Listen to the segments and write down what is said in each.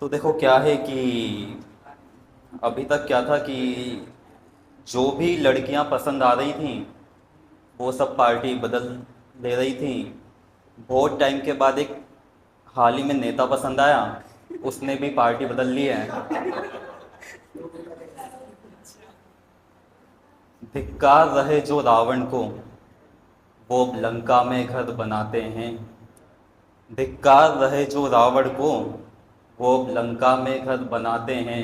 तो देखो क्या है कि अभी तक क्या था कि जो भी लड़कियां पसंद आ रही थी वो सब पार्टी बदल ले रही थी। बहुत टाइम के बाद एक हाल ही में नेता पसंद आया, उसने भी पार्टी बदल ली है। धिक्कार रहे जो रावण को, वो लंका में घर बनाते हैं। धिक्कार रहे जो रावण को, वो लंका में घर बनाते हैं।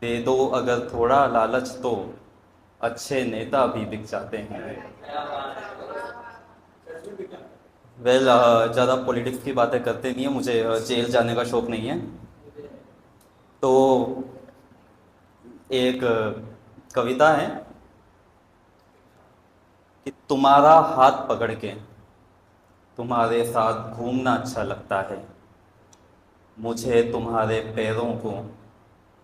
दे दो अगर थोड़ा लालच तो अच्छे नेता भी बिक जाते हैं। वेल, ज़्यादा पॉलिटिक्स की बातें करते नहीं है, मुझे जेल जाने का शौक नहीं है। तो एक कविता है कि तुम्हारा हाथ पकड़ के तुम्हारे साथ घूमना अच्छा लगता है, मुझे तुम्हारे पैरों को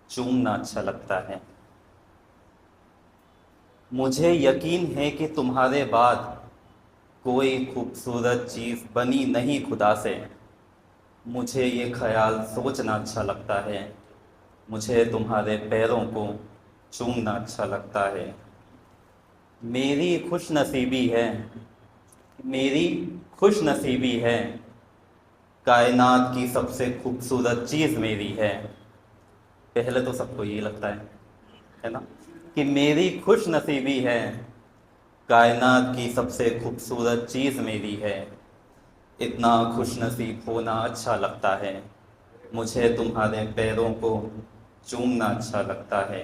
चूमना अच्छा लगता है। मुझे यकीन है कि तुम्हारे बाद कोई खूबसूरत चीज़ बनी नहीं खुदा से, मुझे ये ख्याल सोचना अच्छा लगता है, मुझे तुम्हारे पैरों को चूमना अच्छा लगता है। मेरी खुश नसीबी है, मेरी खुश नसीबी है, कायनात की सबसे खूबसूरत चीज़ मेरी है। पहले तो सबको ये लगता है ना, कि मेरी खुश नसीबी है, कायनात की सबसे खूबसूरत चीज़ मेरी है। इतना खुश नसीब होना अच्छा लगता है, मुझे तुम्हारे पैरों को चूमना अच्छा लगता है।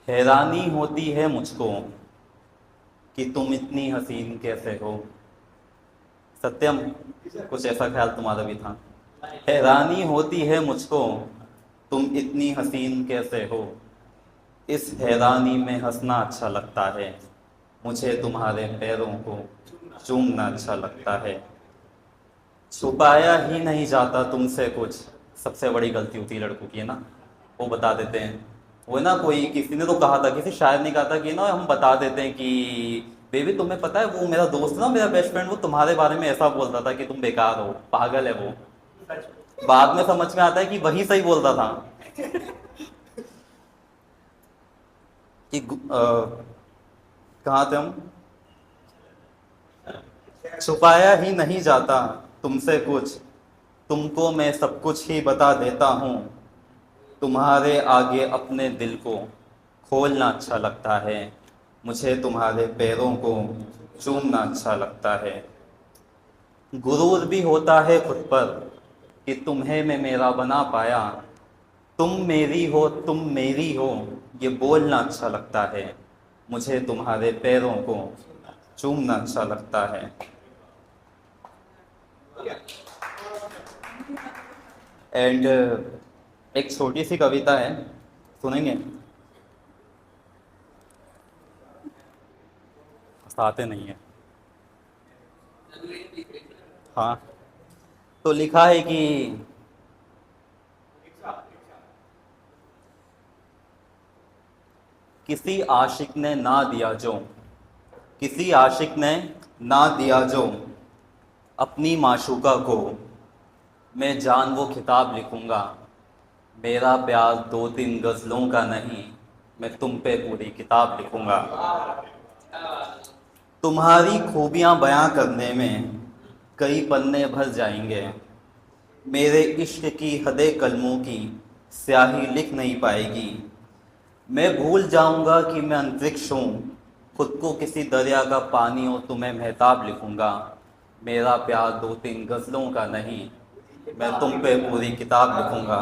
हैरानी होती है मुझको कि तुम इतनी हसीन कैसे हो। सत्यम, कुछ ऐसा ख्याल तुम्हारा भी था। हैरानी होती है मुझको, तुम इतनी हसीन कैसे हो। इस हैरानी में हंसना अच्छा लगता है, मुझे तुम्हारे पैरों को चूमना अच्छा लगता है। छुपाया ही नहीं जाता तुमसे कुछ, सबसे बड़ी गलती होती है लड़कों की, है ना। वो बता देते हैं, वो है ना, कोई किसी ने तो कहा था, किसी शायर ने कहा था कि ना हम बता देते हैं कि बेबी तुम्हें पता है वो मेरा दोस्त ना, मेरा बेस्ट फ्रेंड, वो तुम्हारे बारे में ऐसा बोलता था कि तुम बेकार हो, पागल है वो। बाद में समझ में आता है कि वही सही बोलता था। कि कहाँ थे हम। छुपाया ही नहीं जाता तुमसे कुछ, तुमको मैं सब कुछ ही बता देता हूँ। तुम्हारे आगे अपने दिल को खोलना अच्छा लगता है, मुझे तुम्हारे पैरों को चूमना अच्छा लगता है। गुरूर भी होता है खुद पर कि तुम्हें मैं मेरा बना पाया। तुम मेरी हो, तुम मेरी हो, ये बोलना अच्छा लगता है, मुझे तुम्हारे पैरों को चूमना अच्छा लगता है। एंड एक छोटी सी कविता है, सुनेंगे। आते नहीं है। हाँ, तो लिखा है कि किसी आशिक ने ना दिया जो, किसी आशिक ने ना दिया जो अपनी माशूका को, मैं जान वो किताब लिखूंगा। मेरा प्यार दो तीन गज़लों का नहीं, मैं तुम पे पूरी किताब लिखूंगा। तुम्हारी खूबियां बयां करने में कई पन्ने भर जाएंगे। मेरे इश्क की हदे कलमों की स्याही लिख नहीं पाएगी। मैं भूल जाऊंगा कि मैं अंतरिक्ष हूँ, खुद को किसी दरिया का पानी और तुम्हें महताब लिखूंगा। मेरा प्यार दो तीन गज़लों का नहीं, मैं तुम पे पूरी किताब लिखूंगा।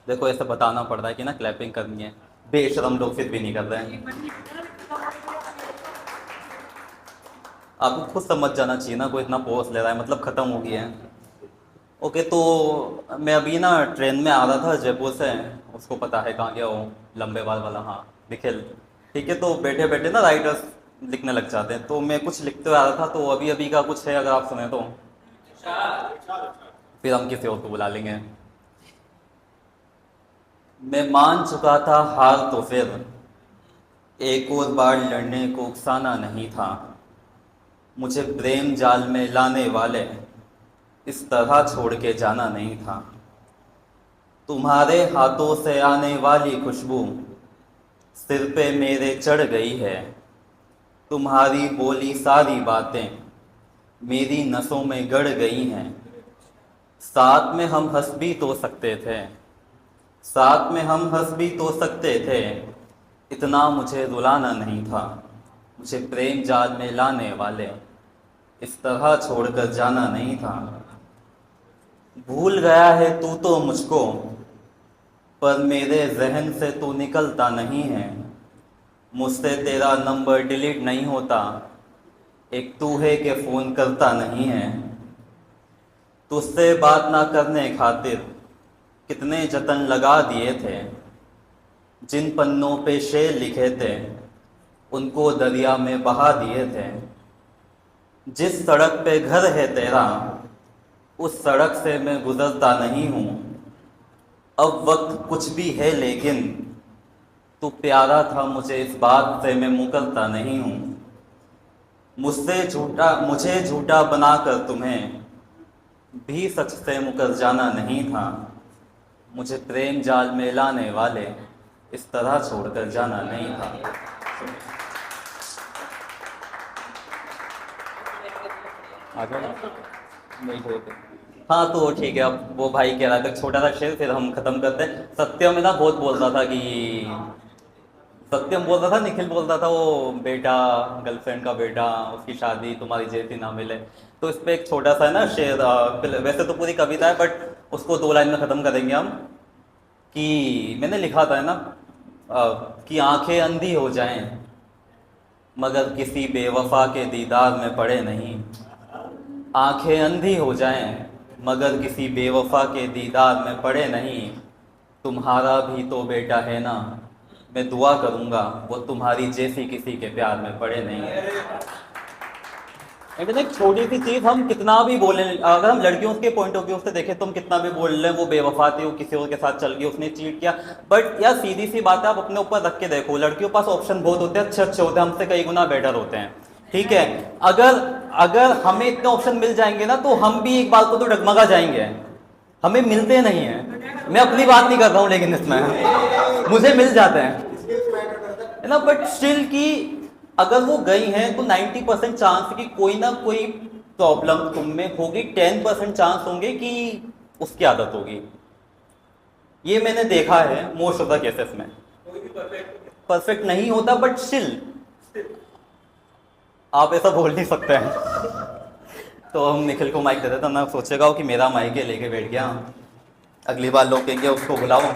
देखो ऐसे बताना पड़ रहा है कि ना क्लैपिंग करनी है, बेशरम लोग फिर भी नहीं कर रहे हैं। आपको खुद समझ जाना चाहिए ना, कोई इतना पोस्ट ले रहा है मतलब ख़त्म हो गया है। ओके, तो मैं अभी ना ट्रेन में आ रहा था जयपुर से, उसको पता है कहाँ गया वो लंबे बाल वाला, हाँ निखिल। ठीक है, तो बैठे बैठे ना राइटर्स लिखने लग जाते हैं, तो मैं कुछ लिखते हुए आ रहा था, तो अभी अभी का कुछ है अगर आप सुने तो, फिर हम किसी और को बुला लेंगे। मैं मान चुका था हार तो फिर एक और बार लड़ने को उकसाना नहीं था। मुझे प्रेम जाल में लाने वाले इस तरह छोड़ के जाना नहीं था। तुम्हारे हाथों से आने वाली खुशबू सिर पे मेरे चढ़ गई है। तुम्हारी बोली सारी बातें मेरी नसों में गड़ गई हैं। साथ में हम हंस भी तो सकते थे, साथ में हम हंस भी तो सकते थे। इतना मुझे रुलाना नहीं था, मुझे प्रेम जाल में लाने वाले इस तरह छोड़कर जाना नहीं था। भूल गया है तू तो मुझको, पर मेरे जहन से तू निकलता नहीं है। मुझसे तेरा नंबर डिलीट नहीं होता, एक तू है के फ़ोन करता नहीं है। तुझसे बात ना करने खातिर कितने जतन लगा दिए थे। जिन पन्नों पे शेर लिखे थे उनको दरिया में बहा दिए थे। जिस सड़क पे घर है तेरा उस सड़क से मैं गुजरता नहीं हूँ। अब वक्त कुछ भी है लेकिन तू प्यारा था मुझे, इस बात से मैं मुकरता नहीं हूँ। मुझे झूठा बनाकर तुम्हें भी सच से मुकर जाना नहीं था। मुझे प्रेम जाल में लाने वाले इस तरह छोड़कर जाना नहीं था। हाँ तो ठीक है, अब वो भाई कह रहा था छोटा सा शेर, फिर हम खत्म करते हैं। सत्यम में ना बहुत बोल रहा था कि सत्यम बोल रहा था, निखिल बोल रहा था वो बेटा, गर्लफ्रेंड का बेटा, उसकी शादी तुम्हारी जैसी ना मिले। तो इस पे एक छोटा सा है ना शेर, वैसे तो पूरी कविता है बट उसको 2 लाइन में ख़त्म करेंगे हम। कि मैंने लिखा था है ना कि आंखें अंधी हो जाएं मगर किसी बेवफा के दीदार में पड़े नहीं। आंखें अंधी हो जाएं मगर किसी बेवफा के दीदार में पड़े नहीं। तुम्हारा भी तो बेटा है ना, मैं दुआ करूंगा वो तुम्हारी जैसी किसी के प्यार में पड़े नहीं। लेकिन एक छोटी सी चीज़, हम कितना भी बोलें, अगर हम लड़कियों के पॉइंट ऑफ व्यू से देखें तो हम कितना भी बोल रहे हैं वो बेवफा थी, वो किसी और के साथ चल गई, उसने चीट किया। बट यार सीधी सी बात है, आप अपने ऊपर रख के देखो, लड़कियों के पास ऑप्शन बहुत होते हैं, अच्छे अच्छे होते हैं, हमसे कई गुना बेटर होते हैं। ठीक है, अगर हमें इतने ऑप्शन मिल जाएंगे ना तो हम भी एक बात को तो डगमगा जाएंगे। हमें मिलते नहीं है, मैं अपनी बात नहीं कर रहा हूँ, लेकिन इसमें मुझे मिल जाते हैं है ना। बट स्टिल की अगर वो गई हैं तो 90% चांस कि कोई ना कोई प्रॉब्लम तुम में होगी, 10% चांस होंगे कि उसकी आदत होगी। ये मैंने देखा है मोस्ट ऑफ द केसेस में। परफेक्ट नहीं होता बट स्टिल आप ऐसा बोल नहीं सकते हैं। तो हम निखिल को माइक दे देते, ना सोचेगा कि मेरा माइक है लेके बैठ गया, अगली बार लोग कहेंगे उसको बुलाओ।